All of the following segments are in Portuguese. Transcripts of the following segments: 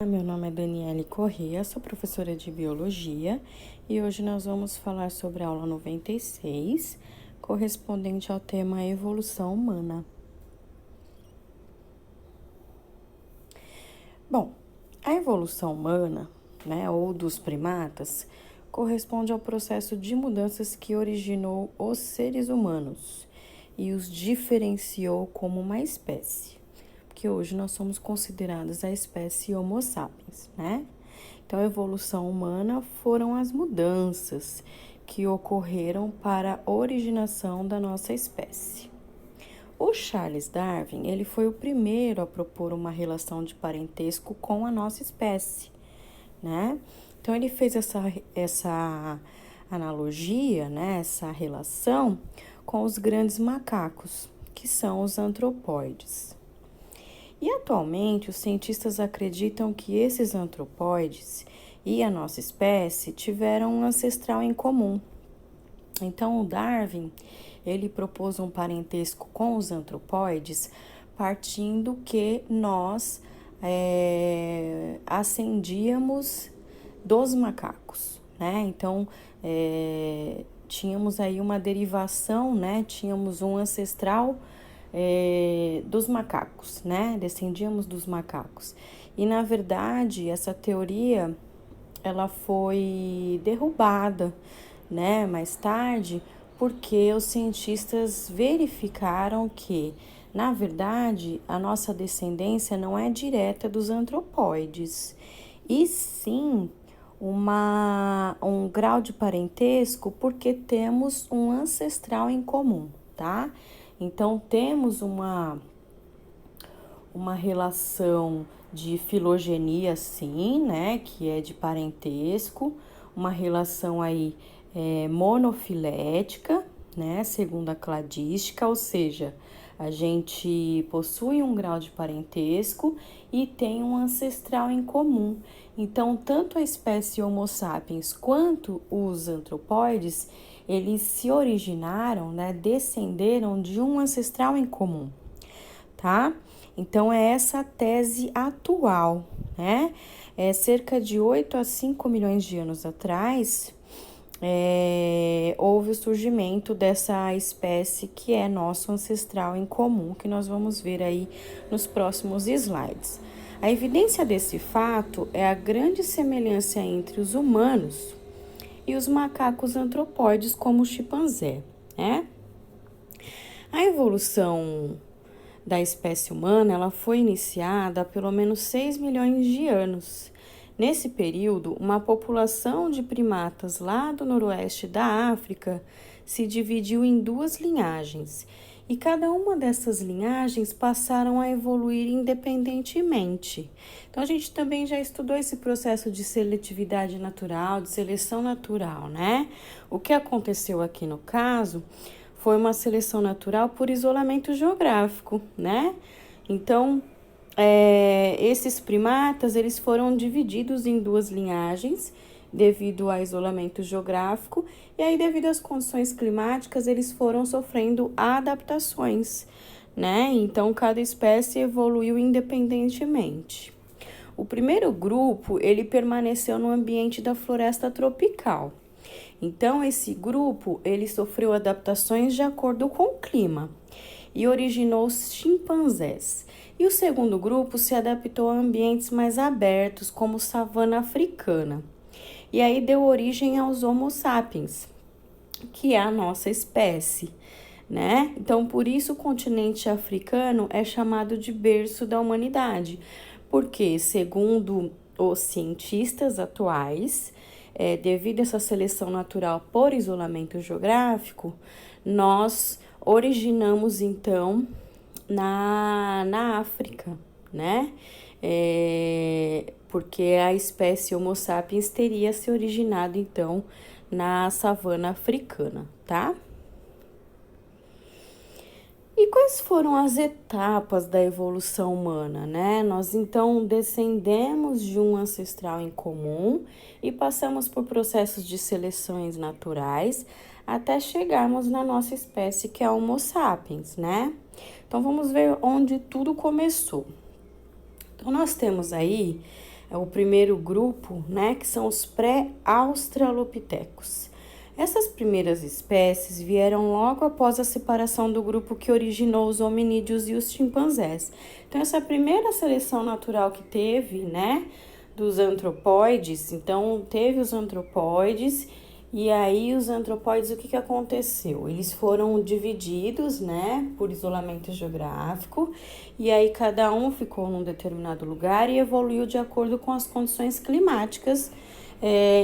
Meu nome é Daniele Corrêa, sou professora de Biologia e hoje nós vamos falar sobre a aula 96, correspondente ao tema Evolução Humana. Bom, a evolução humana, ou dos primatas, corresponde ao processo de mudanças que originou os seres humanos e os diferenciou como uma espécie. Que hoje nós somos considerados a espécie Homo sapiens, né? Então, a evolução humana foram as mudanças que ocorreram para a originação da nossa espécie. O Charles Darwin, ele foi o primeiro a propor uma relação de parentesco com a nossa espécie, né? Então, ele fez essa analogia, né? Essa relação com os grandes macacos, que são os antropóides. E atualmente os cientistas acreditam que esses antropóides e a nossa espécie tiveram um ancestral em comum. Então o Darwin, ele propôs um parentesco com os antropóides, partindo que nós ascendíamos dos macacos, né? Então tínhamos aí uma derivação, né? Tínhamos um ancestral dos macacos, né? Descendíamos dos macacos. E, na verdade, essa teoria, ela foi derrubada, né? Mais tarde, porque os cientistas verificaram que, na verdade, a nossa descendência não é direta dos antropóides, e sim um grau de parentesco porque temos um ancestral em comum, tá? Então, temos uma relação de filogenia, sim, né, que é de parentesco, uma relação aí monofilética, né, segundo a cladística, ou seja, a gente possui um grau de parentesco e tem um ancestral em comum. Então, tanto a espécie Homo sapiens quanto os antropóides, eles se originaram, né, descenderam de um ancestral em comum, tá? Então, é essa a tese atual, né? Cerca de 8 a 5 milhões de anos atrás, houve o surgimento dessa espécie que é nosso ancestral em comum, que nós vamos ver aí nos próximos slides. A evidência desse fato é a grande semelhança entre os humanos e os macacos antropóides, como o chimpanzé, né? A evolução da espécie humana, ela foi iniciada há pelo menos 6 milhões de anos. Nesse período, uma população de primatas lá do noroeste da África se dividiu em duas linhagens, e cada uma dessas linhagens passaram a evoluir independentemente. Então, a gente também já estudou esse processo de seletividade natural, de seleção natural, né? O que aconteceu aqui no caso foi uma seleção natural por isolamento geográfico, né? Então, esses primatas, eles foram divididos em duas linhagens devido ao isolamento geográfico, e aí devido às condições climáticas, eles foram sofrendo adaptações, né? Então, cada espécie evoluiu independentemente. O primeiro grupo, ele permaneceu no ambiente da floresta tropical. Então, esse grupo, ele sofreu adaptações de acordo com o clima e originou os chimpanzés. E o segundo grupo se adaptou a ambientes mais abertos, como savana africana. E aí deu origem aos Homo sapiens, que é a nossa espécie, né? Então, por isso o continente africano é chamado de berço da humanidade, porque, segundo os cientistas atuais, devido a essa seleção natural por isolamento geográfico, nós originamos, então, na África, né? Porque a espécie Homo sapiens teria se originado, então, na savana africana, tá? E quais foram as etapas da evolução humana, né? Nós então descendemos de um ancestral em comum e passamos por processos de seleções naturais até chegarmos na nossa espécie, que é Homo sapiens, né? Então vamos ver onde tudo começou. Então nós temos aí É o primeiro grupo, né, que são os pré-australopitecos. Essas primeiras espécies vieram logo após a separação do grupo que originou os hominídeos e os chimpanzés. Então, essa primeira seleção natural que teve, né, dos antropóides, então teve os antropóides, e aí os antropóides, o que aconteceu? Eles foram divididos, né, por isolamento geográfico, e aí cada um ficou num determinado lugar e evoluiu de acordo com as condições climáticas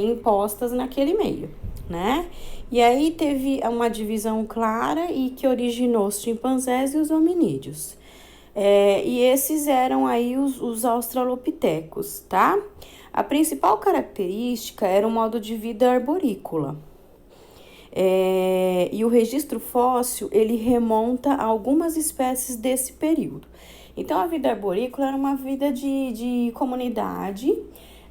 impostas naquele meio, né? E aí teve uma divisão clara e que originou os chimpanzés e os hominídeos. E esses eram aí os australopitecos, tá? A principal característica era o modo de vida arborícola. E o registro fóssil, ele remonta a algumas espécies desse período. Então, a vida arborícola era uma vida de comunidade,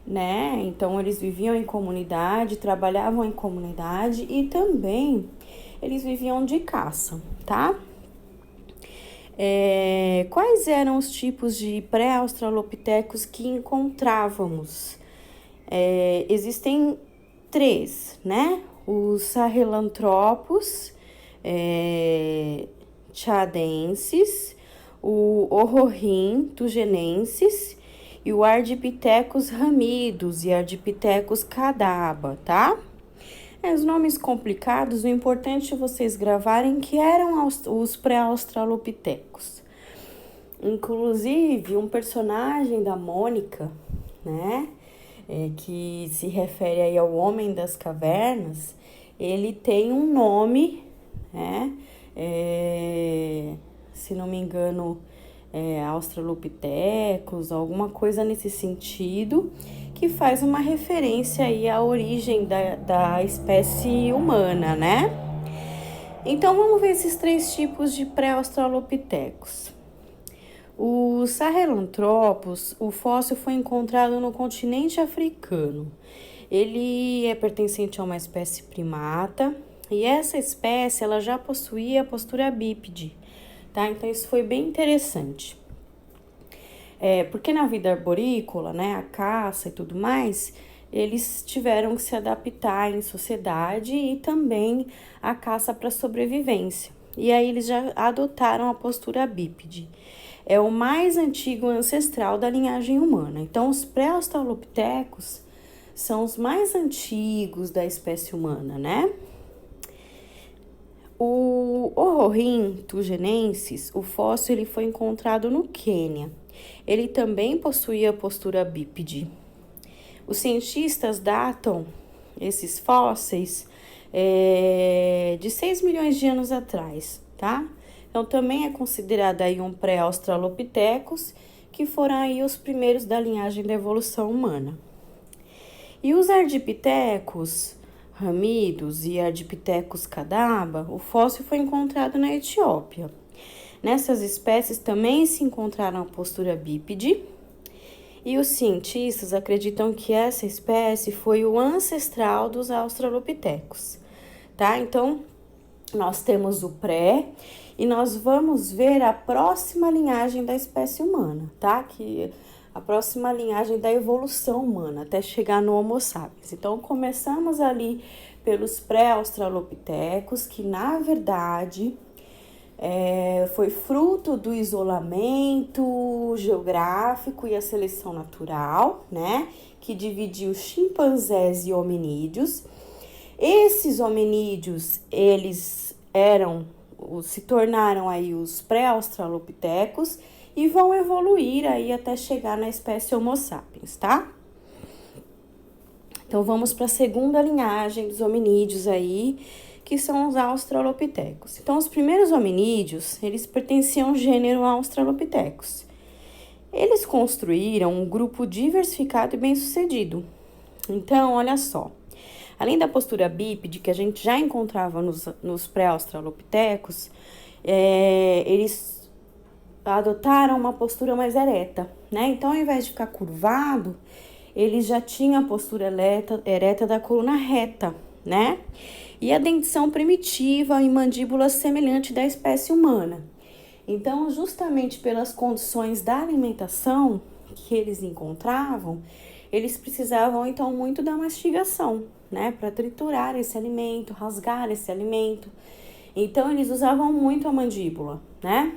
né? Então, eles viviam em comunidade, trabalhavam em comunidade e também eles viviam de caça, tá? Quais eram os tipos de pré-australopitecos que encontrávamos? Existem 3, né? Os Sahelanthropus tchadensis, o Ororhyntugenensis e o Ardipithecus ramidos e Ardipithecus cadaba, tá? Os nomes complicados, o importante é vocês gravarem que eram os pré-australopitecos. Inclusive, um personagem da Mônica, né, que se refere aí ao Homem das Cavernas, ele tem um nome, né, se não me engano, Australopithecus, alguma coisa nesse sentido, que faz uma referência aí à origem da espécie humana, né? Então, vamos ver esses 3 tipos de pré-australopitecos. O Sahelanthropus, o fóssil foi encontrado no continente africano. Ele é pertencente a uma espécie primata, e essa espécie ela já possuía a postura bípede, tá? Então, isso foi bem interessante. Porque na vida arborícola, né, a caça e tudo mais, eles tiveram que se adaptar em sociedade e também a caça para sobrevivência. E aí eles já adotaram a postura bípede. É o mais antigo ancestral da linhagem humana. Então, os pré-australopitecos são os mais antigos da espécie humana, né? O Ororhyntugenensis, o fóssil, ele foi encontrado no Quênia. Ele também possuía postura bípede. Os cientistas datam esses fósseis de 6 milhões de anos atrás, tá? Então, também é considerado aí um pré-australopithecus, que foram aí os primeiros da linhagem da evolução humana. E os ardipithecus ramidos e Ardipithecus cadaba, o fóssil foi encontrado na Etiópia. Nessas espécies também se encontraram a postura bípede, e os cientistas acreditam que essa espécie foi o ancestral dos australopitecos, tá? Então, nós temos o pré e nós vamos ver a próxima linhagem da espécie humana, tá? Que a próxima linhagem da evolução humana, até chegar no Homo sapiens. Então, começamos ali pelos pré-australopitecos, que na verdade foi fruto do isolamento geográfico e a seleção natural, né? Que dividiu chimpanzés e hominídeos. Esses hominídeos, eles se tornaram aí os pré-australopitecos e vão evoluir aí até chegar na espécie Homo sapiens, tá? Então, vamos para a segunda linhagem dos hominídeos aí, que são os australopitecos. Então, os primeiros hominídeos, eles pertenciam ao gênero Australopithecus. Eles construíram um grupo diversificado e bem-sucedido. Então, olha só, além da postura bípede, que a gente já encontrava nos pré-australopitecos, eles adotaram uma postura mais ereta, né? Então, ao invés de ficar curvado, eles já tinham a postura ereta da coluna reta, né? E a dentição primitiva e mandíbula semelhante da espécie humana. Então, justamente pelas condições da alimentação que eles encontravam, eles precisavam então muito da mastigação, né, para triturar esse alimento, rasgar esse alimento. Então eles usavam muito a mandíbula, né?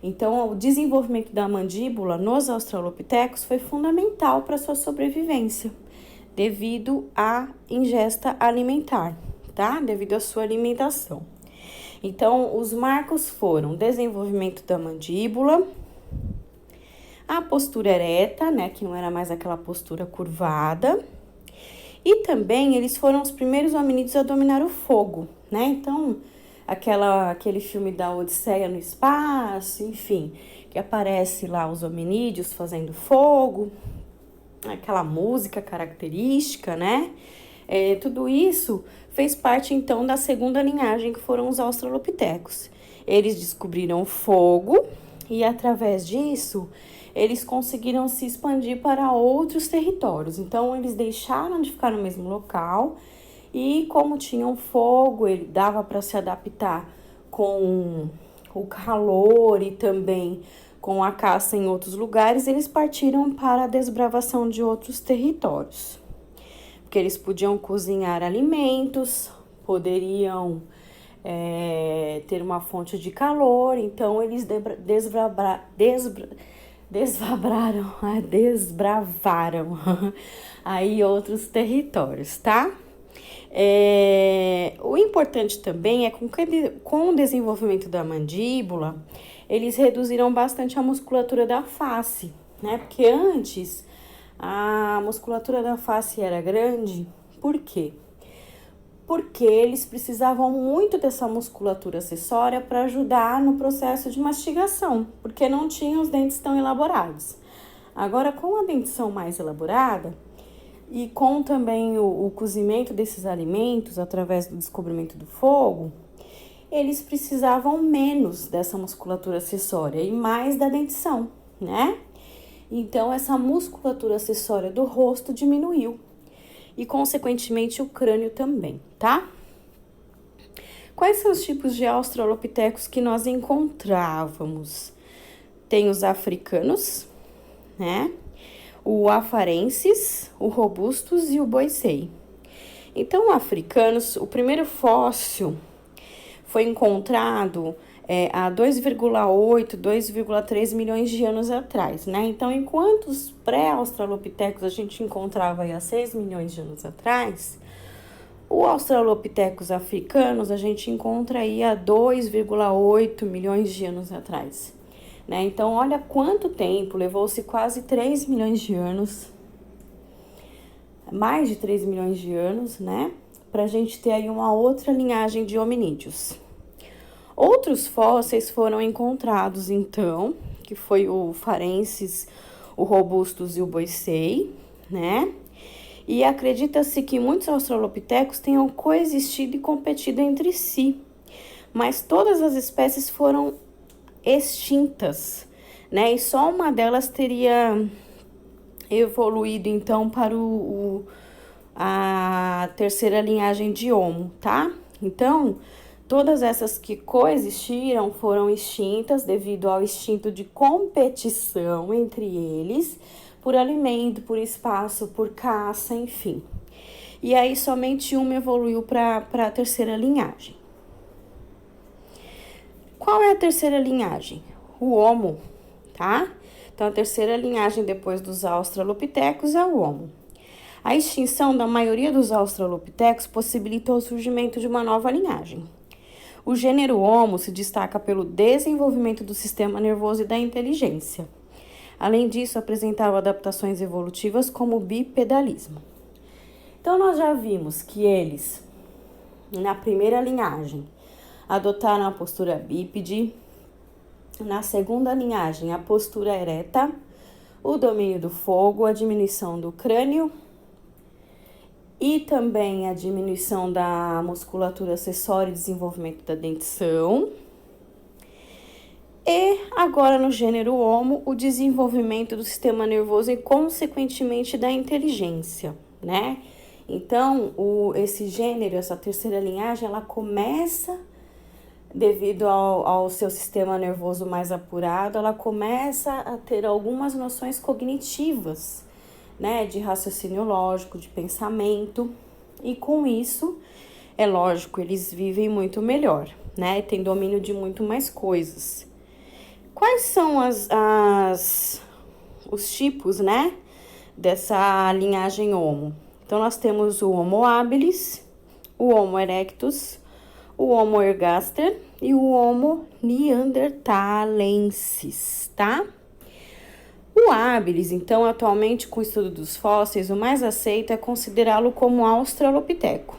Então o desenvolvimento da mandíbula nos australopitecos foi fundamental para sua sobrevivência, devido à ingesta alimentar, tá? Devido à sua alimentação. Então, os marcos foram desenvolvimento da mandíbula, a postura ereta, né, que não era mais aquela postura curvada, e também eles foram os primeiros hominídeos a dominar o fogo, né? Então, aquele filme da Odisseia no espaço, enfim, que aparece lá os hominídeos fazendo fogo, aquela música característica, né? Tudo isso fez parte, então, da segunda linhagem, que foram os australopitecos. Eles descobriram o fogo e, através disso, eles conseguiram se expandir para outros territórios. Então, eles deixaram de ficar no mesmo local e, como tinham fogo, ele dava para se adaptar com o calor e também com a caça em outros lugares, eles partiram para a desbravação de outros territórios. Porque eles podiam cozinhar alimentos, poderiam ter uma fonte de calor, então eles desbravaram aí outros territórios, tá? O importante também é com o desenvolvimento da mandíbula, eles reduziram bastante a musculatura da face, né? Porque antes a musculatura da face era grande. Por quê? Porque eles precisavam muito dessa musculatura acessória para ajudar no processo de mastigação, porque não tinham os dentes tão elaborados. Agora, com a dentição mais elaborada e com também o cozimento desses alimentos através do descobrimento do fogo, eles precisavam menos dessa musculatura acessória e mais da dentição, né? Então, essa musculatura acessória do rosto diminuiu e, consequentemente, o crânio também, tá? Quais são os tipos de australopitecos que nós encontrávamos? Tem os africanos, né? O afarensis, o robustus e o boissei. Então, africanos, o primeiro fóssil foi encontrado há 2,8, 2,3 milhões de anos atrás, né? Então, enquanto os pré-australopitecos a gente encontrava aí há 6 milhões de anos atrás, o australopitecos africanos a gente encontra aí há 2,8 milhões de anos atrás, né? Então, olha quanto tempo, levou-se quase 3 milhões de anos, mais de 3 milhões de anos, né? Pra gente ter aí uma outra linhagem de hominídeos. Outros fósseis foram encontrados, então, que foi o farensis, o robustus e o boissei, né? E acredita-se que muitos australopitecos tenham coexistido e competido entre si, mas todas as espécies foram extintas, né? E só uma delas teria evoluído, então, para a terceira linhagem de Homo, tá? Então, todas essas que coexistiram foram extintas devido ao instinto de competição entre eles, por alimento, por espaço, por caça, enfim. E aí, somente uma evoluiu para a terceira linhagem. Qual é a terceira linhagem? O Homo, tá? Então, a terceira linhagem depois dos australopitecos é o Homo. A extinção da maioria dos australopitecos possibilitou o surgimento de uma nova linhagem. O gênero Homo se destaca pelo desenvolvimento do sistema nervoso e da inteligência. Além disso, apresentava adaptações evolutivas como o bipedalismo. Então, nós já vimos que eles, na primeira linhagem, adotaram a postura bípede, na segunda linhagem, a postura ereta, o domínio do fogo, a diminuição do crânio e também a diminuição da musculatura acessória e desenvolvimento da dentição. E agora no gênero Homo, o desenvolvimento do sistema nervoso e, consequentemente, da inteligência, né? Então, esse gênero, essa terceira linhagem, ela começa devido ao seu sistema nervoso mais apurado, ela começa a ter algumas noções cognitivas, né, de raciocínio lógico, de pensamento, e com isso, é lógico, eles vivem muito melhor, né, tem domínio de muito mais coisas. Quais são os tipos, né, dessa linhagem Homo? Então, nós temos o Homo habilis, o Homo erectus, o Homo ergaster e o Homo neanderthalensis, tá? O habilis, então, atualmente com o estudo dos fósseis, o mais aceito é considerá-lo como australopiteco.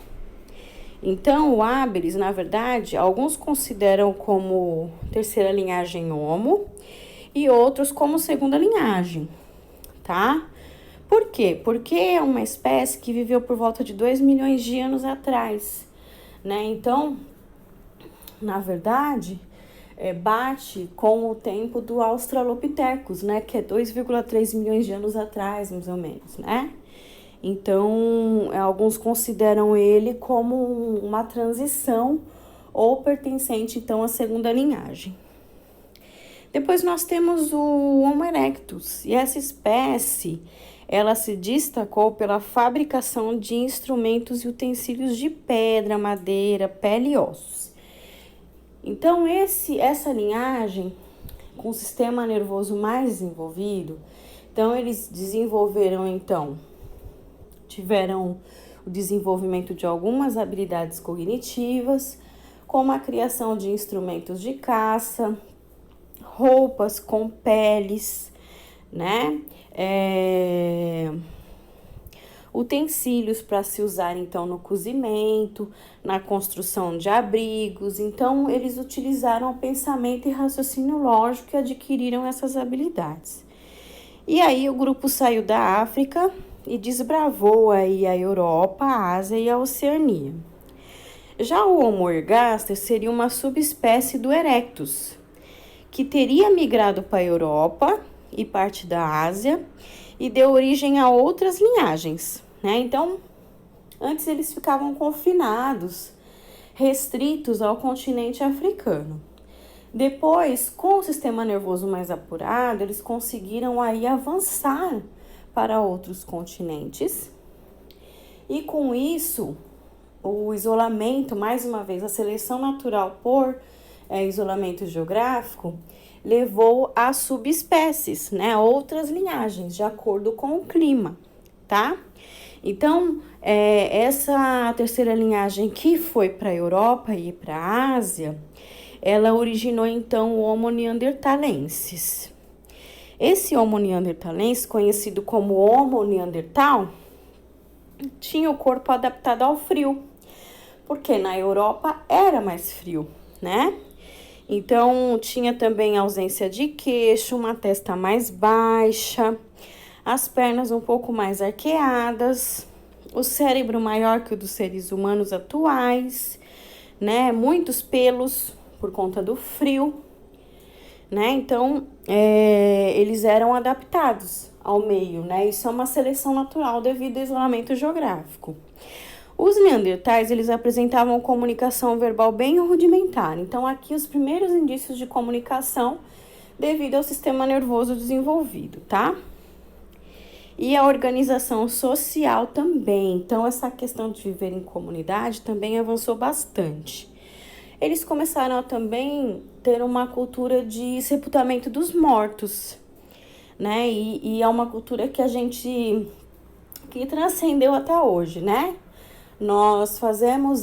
Então, o habilis, na verdade, alguns consideram como terceira linhagem Homo e outros como segunda linhagem, tá? Por quê? Porque é uma espécie que viveu por volta de 2 milhões de anos atrás, né? Então, na verdade, bate com o tempo do Australopithecus, né? Que é 2,3 milhões de anos atrás, mais ou menos, né? Então, alguns consideram ele como uma transição ou pertencente, então, à segunda linhagem. Depois nós temos o Homo erectus, e essa espécie, ela se destacou pela fabricação de instrumentos e utensílios de pedra, madeira, pele e ossos. Então, essa linhagem, com o sistema nervoso mais desenvolvido, então eles tiveram o desenvolvimento de algumas habilidades cognitivas, como a criação de instrumentos de caça, roupas com peles, né? Utensílios para se usar, então, no cozimento, na construção de abrigos. Então, eles utilizaram o pensamento e raciocínio lógico e adquiriram essas habilidades. E aí, o grupo saiu da África e desbravou aí a Europa, a Ásia e a Oceania. Já o Homo ergaster seria uma subespécie do Erectus, que teria migrado para a Europa e parte da Ásia e deu origem a outras linhagens, né? Então, antes eles ficavam confinados, restritos ao continente africano. Depois, com o sistema nervoso mais apurado, eles conseguiram aí avançar para outros continentes. E com isso, o isolamento, mais uma vez, a seleção natural por isolamento geográfico, levou a subespécies, né? Outras linhagens, de acordo com o clima, tá? Então, essa terceira linhagem que foi para a Europa e para a Ásia, ela originou, então, o Homo neanderthalensis. Esse Homo neanderthalensis, conhecido como Homo neandertal, tinha o corpo adaptado ao frio, porque na Europa era mais frio, né? Então, tinha também ausência de queixo, uma testa mais baixa, as pernas um pouco mais arqueadas, o cérebro maior que o dos seres humanos atuais, né? Muitos pelos por conta do frio, né? Então, eles eram adaptados ao meio, né? Isso é uma seleção natural devido ao isolamento geográfico. Os neandertais, eles apresentavam comunicação verbal bem rudimentar. Então, aqui os primeiros indícios de comunicação devido ao sistema nervoso desenvolvido, tá? E a organização social também. Então, essa questão de viver em comunidade também avançou bastante. Eles começaram a também ter uma cultura de sepultamento dos mortos, né? E é uma cultura que transcendeu até hoje, né? Nós fazemos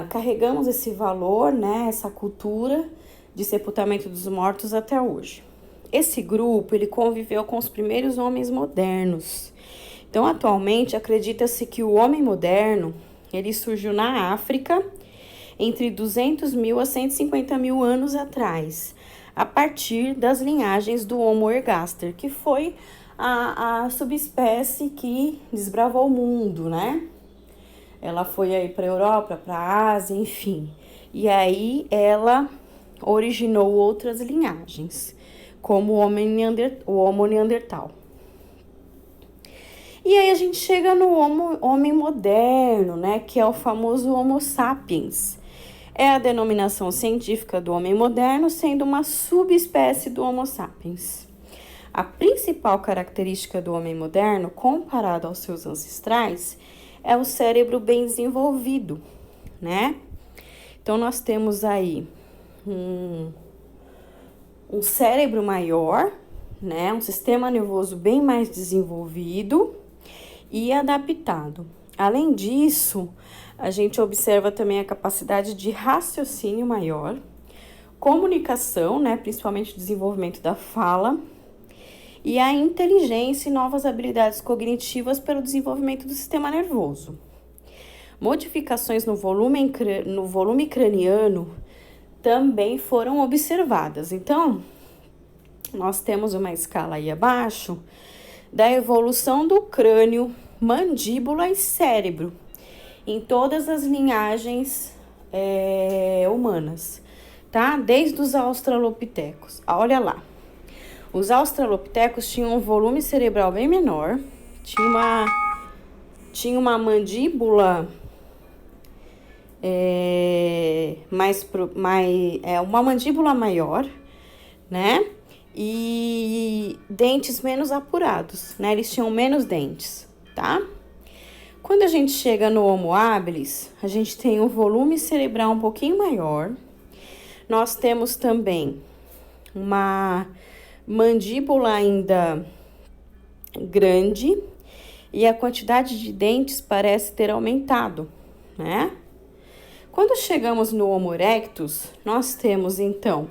carregamos esse valor, né? Essa cultura de sepultamento dos mortos até hoje. Esse grupo, ele conviveu com os primeiros homens modernos. Então, atualmente, acredita-se que o homem moderno, ele surgiu na África entre 200 mil a 150 mil anos atrás, a partir das linhagens do Homo ergaster, que foi a subespécie que desbravou o mundo, né? Ela foi aí para a Europa, para a Ásia, enfim. E aí ela originou outras linhagens, como o Homo neandertal. E aí a gente chega no homem moderno, né, que é o famoso Homo sapiens. É a denominação científica do homem moderno, sendo uma subespécie do Homo sapiens. A principal característica do homem moderno, comparado aos seus ancestrais, é o cérebro bem desenvolvido, né? Então, nós temos aí um cérebro maior, né? Um sistema nervoso bem mais desenvolvido e adaptado. Além disso, a gente observa também a capacidade de raciocínio maior, comunicação, né? Principalmente o desenvolvimento da fala, e a inteligência e novas habilidades cognitivas pelo desenvolvimento do sistema nervoso. Modificações no volume craniano também foram observadas. Então, nós temos uma escala aí abaixo da evolução do crânio, mandíbula e cérebro em todas as linhagens humanas, tá? Desde os australopitecos. Olha lá. Os australopitecos tinham um volume cerebral bem menor, tinha uma mandíbula uma mandíbula maior, né? E dentes menos apurados, né? Eles tinham menos dentes, tá? Quando a gente chega no Homo habilis, a gente tem um volume cerebral um pouquinho maior. Nós temos também uma mandíbula ainda grande e a quantidade de dentes parece ter aumentado, né? Quando chegamos no Homo erectus, nós temos então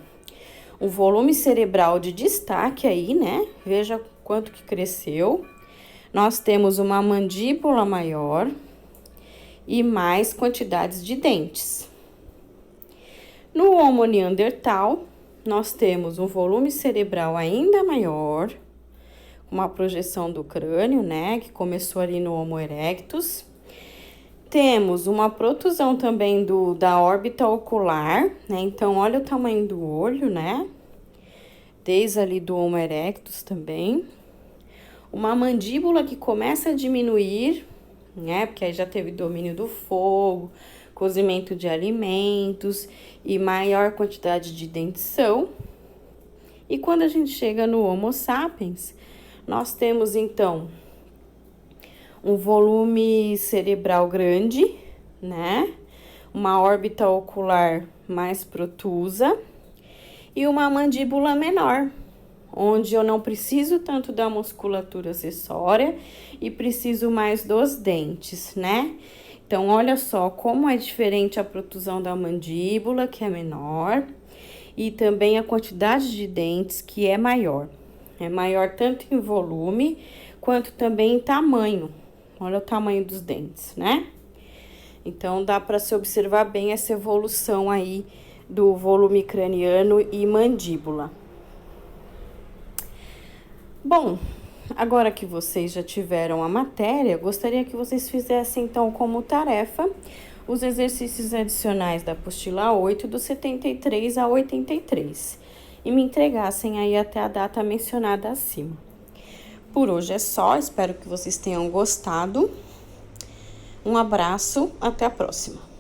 um volume cerebral de destaque aí, né? Veja quanto que cresceu. Nós temos uma mandíbula maior e mais quantidades de dentes. No Homo neandertal, nós temos um volume cerebral ainda maior, uma projeção do crânio, né, que começou ali no Homo erectus. Temos uma protusão também da órbita ocular, né, então olha o tamanho do olho, né, desde ali do Homo erectus também. Uma mandíbula que começa a diminuir, né, porque aí já teve domínio do fogo, cozimento de alimentos e maior quantidade de dentição. E quando a gente chega no Homo sapiens, nós temos então um volume cerebral grande, né? Uma órbita ocular mais protusa e uma mandíbula menor, onde eu não preciso tanto da musculatura acessória e preciso mais dos dentes, né? Então, olha só como é diferente a protusão da mandíbula, que é menor, e também a quantidade de dentes, que é maior. É maior tanto em volume, quanto também em tamanho. Olha o tamanho dos dentes, né? Então, dá para se observar bem essa evolução aí do volume craniano e mandíbula. Bom, agora que vocês já tiveram a matéria, gostaria que vocês fizessem, então, como tarefa, os exercícios adicionais da apostila 8, do 73 a 83, e me entregassem aí até a data mencionada acima. Por hoje é só, espero que vocês tenham gostado. Um abraço, até a próxima.